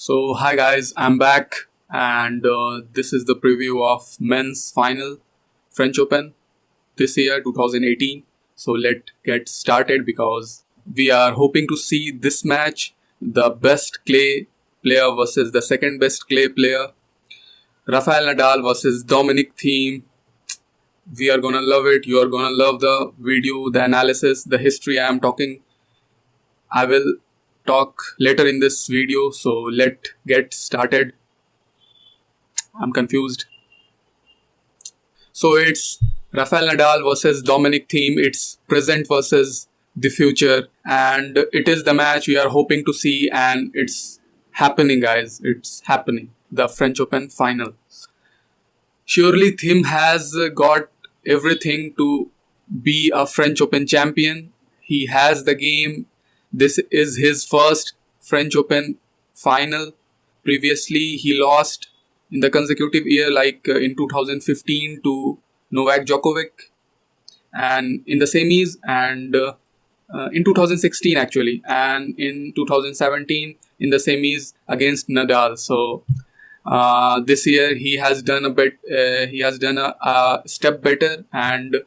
So, hi guys, I'm back, and this is the preview of men's final French Open this year, 2018. So, let's get started because we are hoping to see this match, the best clay player versus the second best clay player, Rafael Nadal versus Dominic Thiem. We are gonna love it. You are gonna love the video, the analysis, the history I will talk later in this video. So let's get started. I'm confused. So it's Rafael Nadal versus Dominic Thiem. It's present versus the future, and it is the match we are hoping to see, and it's happening, guys. It's happening. The French Open final. Surely Thiem has got everything to be a French Open champion. He has the game. This is his first French Open final. Previously, he lost in the consecutive year, like in 2015 to Novak Djokovic, and in the semis, and in 2016 actually, and in 2017 in the semis against Nadal. So this year he has done a bit. He has done a step better, and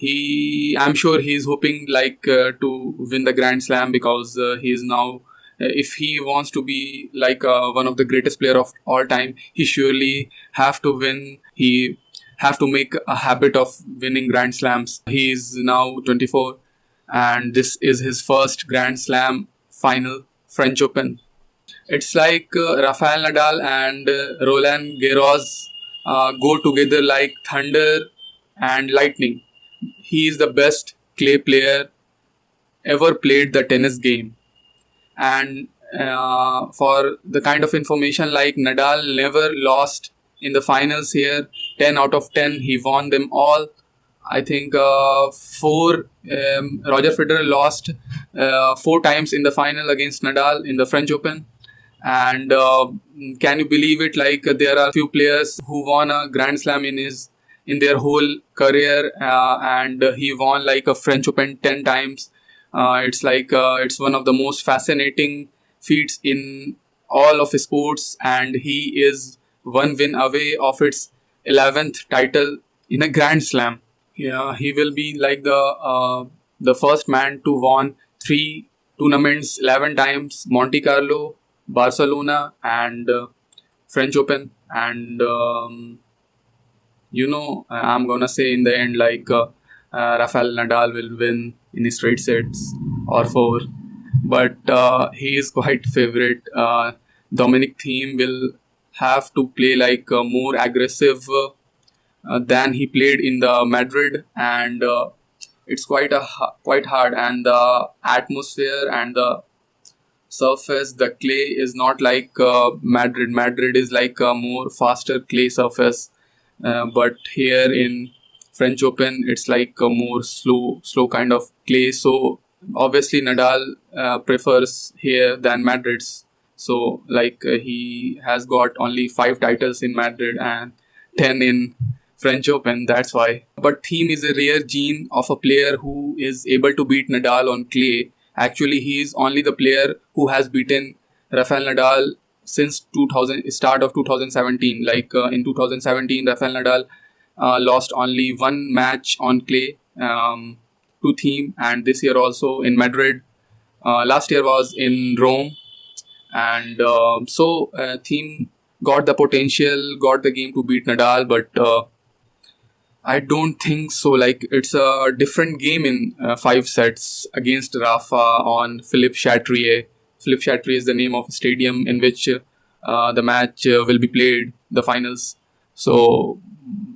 I'm sure he's hoping to win the Grand Slam because he is now. If he wants to be like one of the greatest player of all time, he surely have to win. He have to make a habit of winning Grand Slams. He is now 24, and this is his first Grand Slam final, French Open. It's like Rafael Nadal and Roland Garros go together like thunder and lightning. He is the best clay player ever played the tennis game. And for the kind of information, like Nadal never lost in the finals here. 10 out of 10, he won them all. I think Roger Federer lost 4 times in the final against Nadal in the French Open. And can you believe it? Like there are few players who won a Grand Slam in their whole career, and he won like a French Open 10 times. It's one of the most fascinating feats in all of sports, and he is one win away of its 11th title in a Grand Slam. Yeah, he will be like the first man to won 3 tournaments 11 times: Monte Carlo, Barcelona, and French Open. And I'm gonna say in the end, Rafael Nadal will win in straight sets or 4, but he is quite favorite. Dominic Thiem will have to play like more aggressive than he played in the Madrid, and it's quite hard. And the atmosphere and the surface, the clay is not like Madrid. Madrid is like a more faster clay surface, but here in French Open, it's like a more slow kind of clay. So obviously Nadal prefers here than Madrid's. So he has got only 5 titles in Madrid and 10 in French Open. That's why. But Thiem is a rare gene of a player who is able to beat Nadal on clay. Actually, he is only the player who has beaten Rafael Nadal since start of 2017. In 2017, Rafael Nadal lost only 1 match on clay to Thiem, and this year also in Madrid. Last year was in Rome, and Thiem got the potential, got the game to beat Nadal, but I don't think so. Like it's a different game in 5 sets against Rafa on Philippe Chatrier. Philippe Chatrier is the name of a stadium in which the match will be played, the finals. So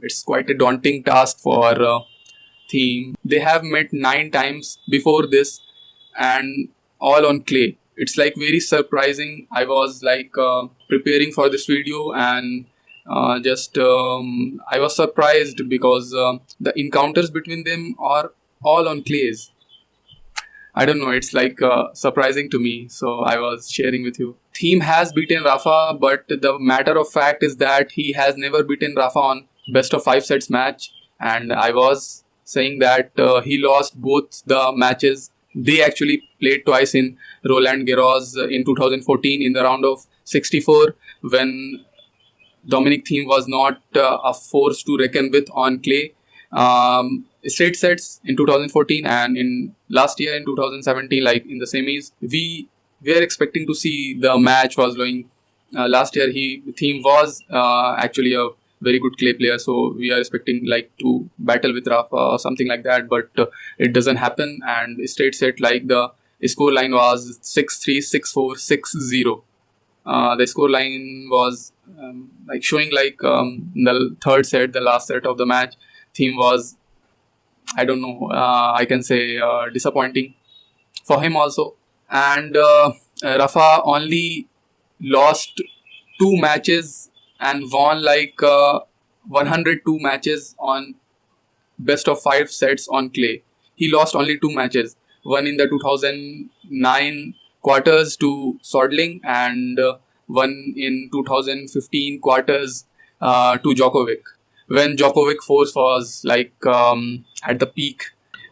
it's quite a daunting task for Thiem. They have met 9 times before this, and all on clay. It's like very surprising. I was preparing for this video, and I was surprised because the encounters between them are all on clays. I don't know, it's surprising to me, so I was sharing with you. Thiem has beaten Rafa, but the matter of fact is that he has never beaten Rafa on best of 5 sets match, and I was saying that he lost both the matches. They actually played twice in Roland Garros in 2014 in the round of 64, when Dominic Thiem was not a force to reckon with on clay. Straight sets in 2014, and in last year in 2017, like in the semis, we were expecting to see the match was going. Last year, Thiem was actually a very good clay player, so we are expecting like to battle with Rafa or something like that, but it doesn't happen. And straight set, like the score line was 6-3, 6-4, 6-0. The score line was like showing like the third set, the last set of the match, Thiem was, I don't know, I can say disappointing for him also. And Rafa only lost 2 matches and won like 102 matches on best of 5 sets on clay. He lost only 2 matches, one in the 2009 quarters to Sodling, and one in 2015 quarters to Djokovic. When Djokovic force was like at the peak,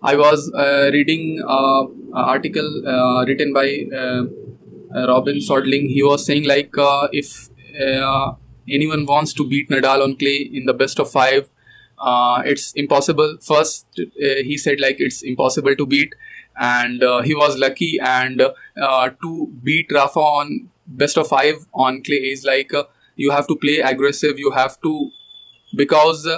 I was reading an article written by Robin Sodling. He was saying like if anyone wants to beat Nadal on clay in the best of 5, it's impossible. First, he said like it's impossible to beat, and he was lucky. And to beat Rafa on best of 5 on clay is like you have to play aggressive. You have to, because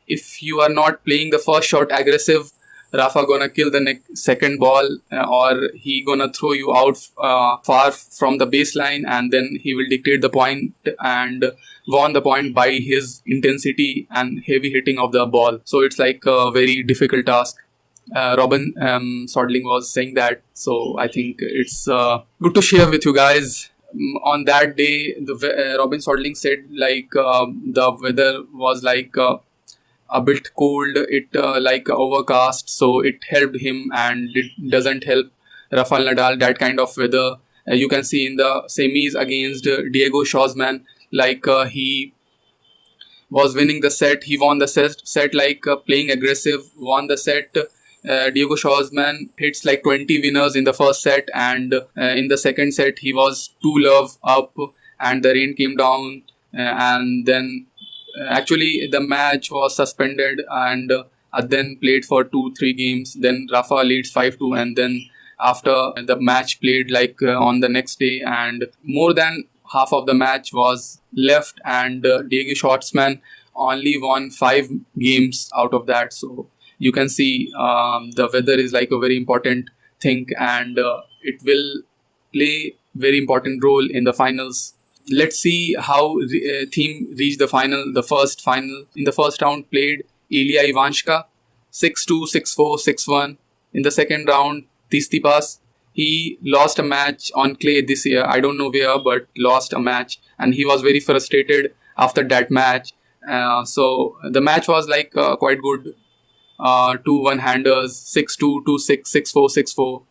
if you are not playing the first shot aggressive, Rafa gonna kill the second ball, or he gonna throw you out far from the baseline, and then he will dictate the point and won the point by his intensity and heavy hitting of the ball. So it's like a very difficult task. Robin Sodling was saying that, so I think it's good to share with you guys. On that day, Robin Sodling said like the weather was like a bit cold, it like overcast, so it helped him, and it doesn't help Rafael Nadal, that kind of weather. You can see in the semis against Diego Schwartzman, like he was winning the set, he won the set like playing aggressive, won the set. Diego Schwartzman hits like 20 winners in the first set, and in the second set he was 2-love up, and the rain came down, and then actually the match was suspended, and then played for 2-3 games. Then Rafa leads 5-2, and then after the match played like on the next day, and more than half of the match was left, and Diego Schwartzman only won 5 games out of that. So you can see the weather is like a very important thing, and it will play very important role in the finals. Let's see how Thiem reached the final. The first final in the first round played Ilya Ivanchka 6-2, 6-4, 6-1. In the second round, Tsitsipas, he lost a match on clay this year. I don't know where, but lost a match, and he was very frustrated after that match. So the match was like quite good. 2 one-handers, 6-2, 2-6, 6-4, 6-4.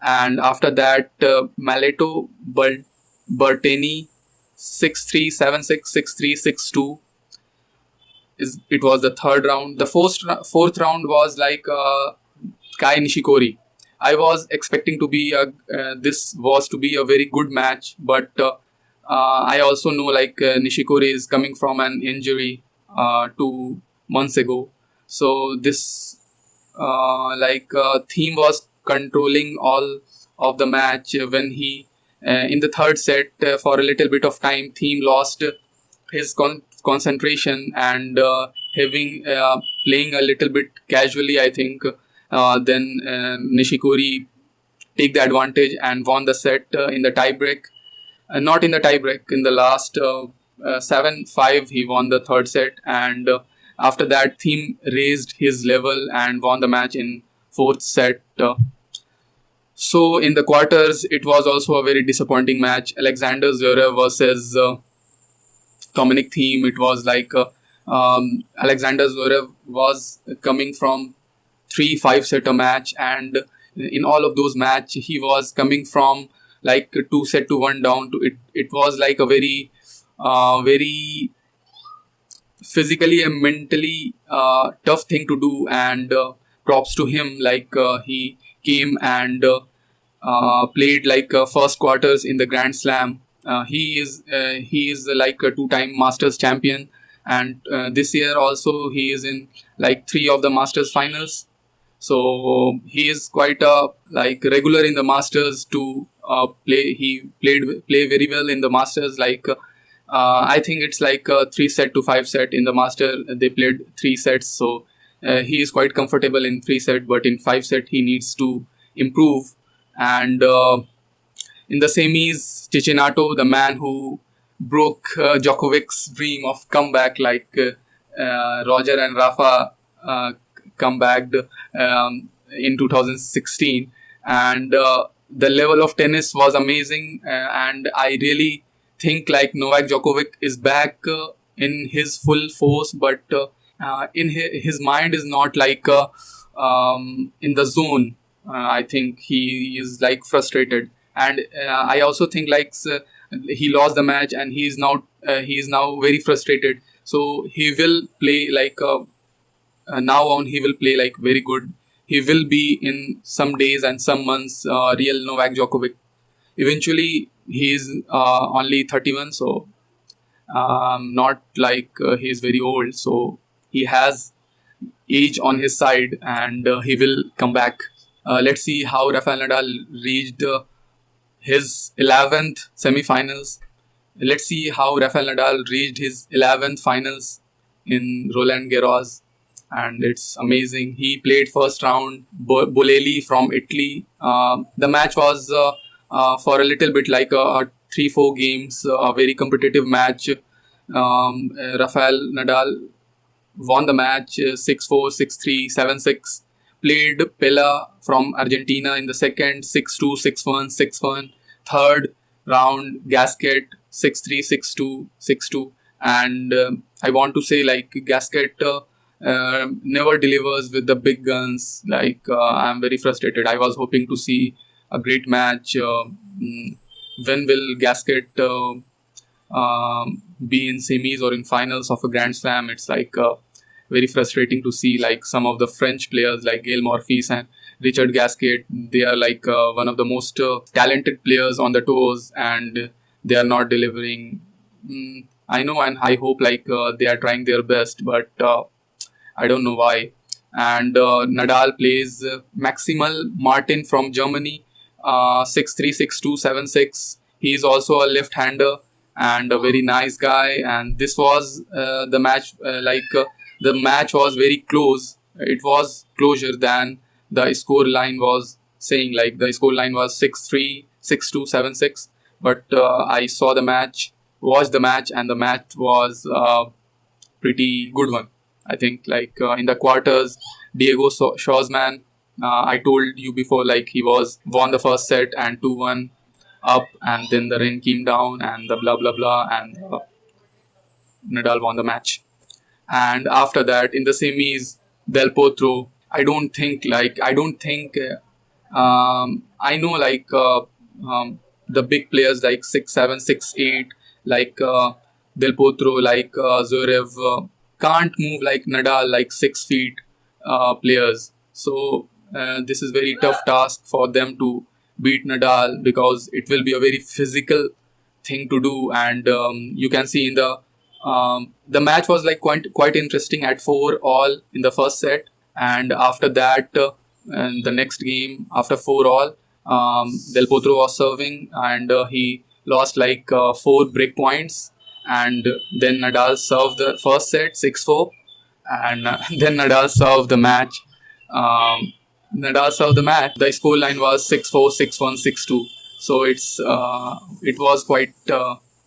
And after that, Maleto Berteni 6-3, 7-6, 6-3, 6-2. It was the third round. The fourth round was like Kai Nishikori. I was expecting to be this was to be a very good match, but I also know like Nishikori is coming from an injury 2 months ago. So this Thiem was controlling all of the match when he in the third set for a little bit of time Thiem lost his concentration and playing a little bit casually, I think. Then Nishikori take the advantage and won the set in the tiebreak. Not in the tiebreak, in the last 7-5 he won the third set, and after that Thiem raised his level and won the match in fourth set. So in the quarters, it was also a very disappointing match. Alexander Zverev versus Dominic Thiem. It was like Alexander Zverev was coming from 3-5 setter match, and in all of those match he was coming from like 2 set to 1 down to it. It was like a very very physically and mentally tough thing to do, and props to him, like he came and played like first quarters in the Grand Slam He is like a two-time Masters champion, and this year also he is in like three of the Masters finals. So he is quite a like regular in the Masters to play. He play very well in the Masters. I think it's like a 3 set to 5 set in the Master. They played 3 sets, so he is quite comfortable in 3 set. But in 5 set, he needs to improve. And in the semis, Cicinato, the man who broke Djokovic's dream of comeback, Roger and Rafa comebacked in 2016, and the level of tennis was amazing. And I really think like Novak Djokovic is back in his full force, but in his mind is not in the zone. I think he is like frustrated, and I also think he lost the match, and he is now very frustrated. So he will play now on. He will play like very good. He will be in some days and some months real Novak Djokovic. Eventually, he is only 31, so not he is very old. So he has age on his side, and he will come back. Let's see how Rafael Nadal reached his 11th semi-finals. Let's see how Rafael Nadal reached his 11th finals in Roland Garros, and it's amazing. He played first round Bolelli from Italy. The match was for a little bit like a 3-4 games, a very competitive match. Rafael Nadal won the match 6-4, 6-3, 7-6. Played Pella from Argentina in the second, 6-2, 6-1, 6-1. Third round, Gasquet 6-3, 6-2, 6-2. And I want to say Gasquet never delivers with the big guns. I'm very frustrated. I was hoping to see a great match. When will Gasquet be in semis or in finals of a Grand Slam? It's very frustrating to see some of the French players like Gael Monfils and Richard Gasquet. They are one of the most talented players on the tours, and they are not delivering. I know, and I hope they are trying their best, but I don't know why. And Nadal plays Maximal Martin from Germany, 6-3, 6-2, 7-6. He is also a left-hander and a very nice guy. And this was the match. The match was very close. It was closer than the score line was saying. The score line was 6-3, 6-2, 7-6. But I saw the match, watched the match, and the match was pretty good one. I think in the quarters, Diego Schwartzman, I told you before, he was won the first set and 2-1 up, and then the rain came down and the blah blah blah, and Nadal won the match. And after that, in the semis, Del Potro, I don't think I know the big players 6-7, 6-8, Del Potro, Zverev, can't move like Nadal, 6 feet players. So this is very tough task for them to beat Nadal, because it will be a very physical thing to do. And you can see in the match was quite interesting at 4-all in the first set, and after that, the next game after 4-all, Del Potro was serving, and he lost 4 break points, and then Nadal served the first set 6-4, and then Nadal served the match. The score line was 6-4, 6-1, 6-2. So it was quite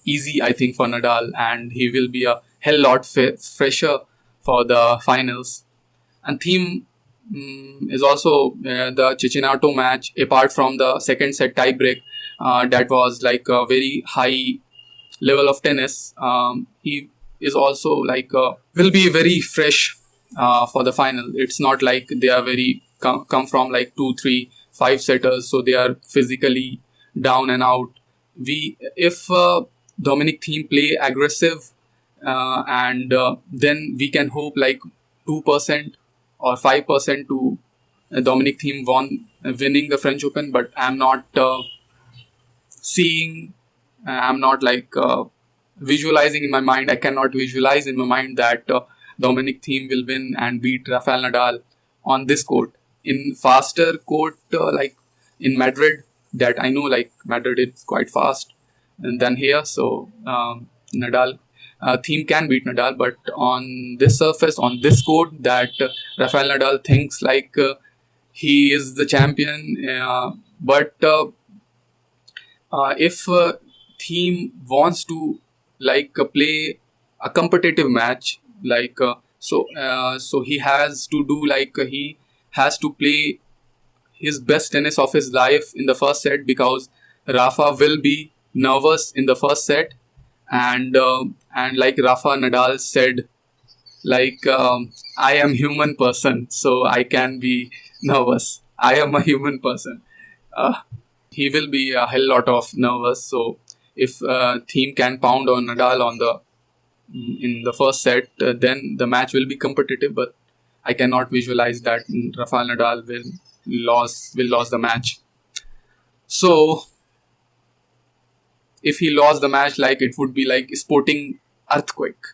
easy, I think, for Nadal, and he will be a hell lot fresher for the finals. And Thiem is also the Cicinato match, apart from the second set tiebreak, that was a very high level of tennis. He is also will be very fresh for the final. It's not they are very come from 2, 3, 5 setters, so they are physically down and out. If Dominic Thiem play aggressive, and then we can hope 2% or 5% to Dominic Thiem winning the French Open, but I'm not seeing I'm not like visualizing in my mind. I cannot visualize in my mind that Dominic Thiem will win and beat Rafael Nadal on this court. In faster court, like in Madrid, that I know, like Madrid is quite fast than here. So Nadal, Thiem can beat Nadal, but on this surface, on this court, that Rafael Nadal thinks like he is the champion. But if Thiem wants to like play a competitive match, like so he has to do like he has to play his best tennis of his life in the first set, because Rafa will be nervous in the first set, and like Rafa Nadal said, like I am human person, so I can be nervous. I am a human person. Uh, he will be a hell lot of nervous. So if Thiem can pound on Nadal on the in the first set, then the match will be competitive. But I cannot visualize that Rafael Nadal will lose the match. So if he lost the match, like it would be like sporting earthquake.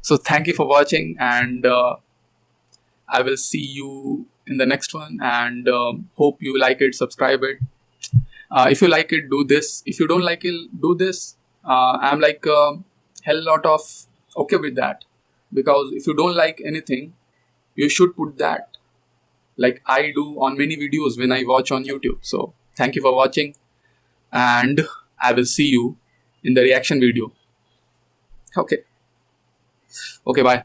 So thank you for watching, and I will see you in the next one. And hope you like it. Subscribe it. If you like it, do this. If you don't like it, do this. I'm like hell lot of okay with that, because if you don't like anything, you should put that, like I do on many videos when I watch on YouTube. So thank you for watching, and I will see you in the reaction video. Okay. Okay, bye.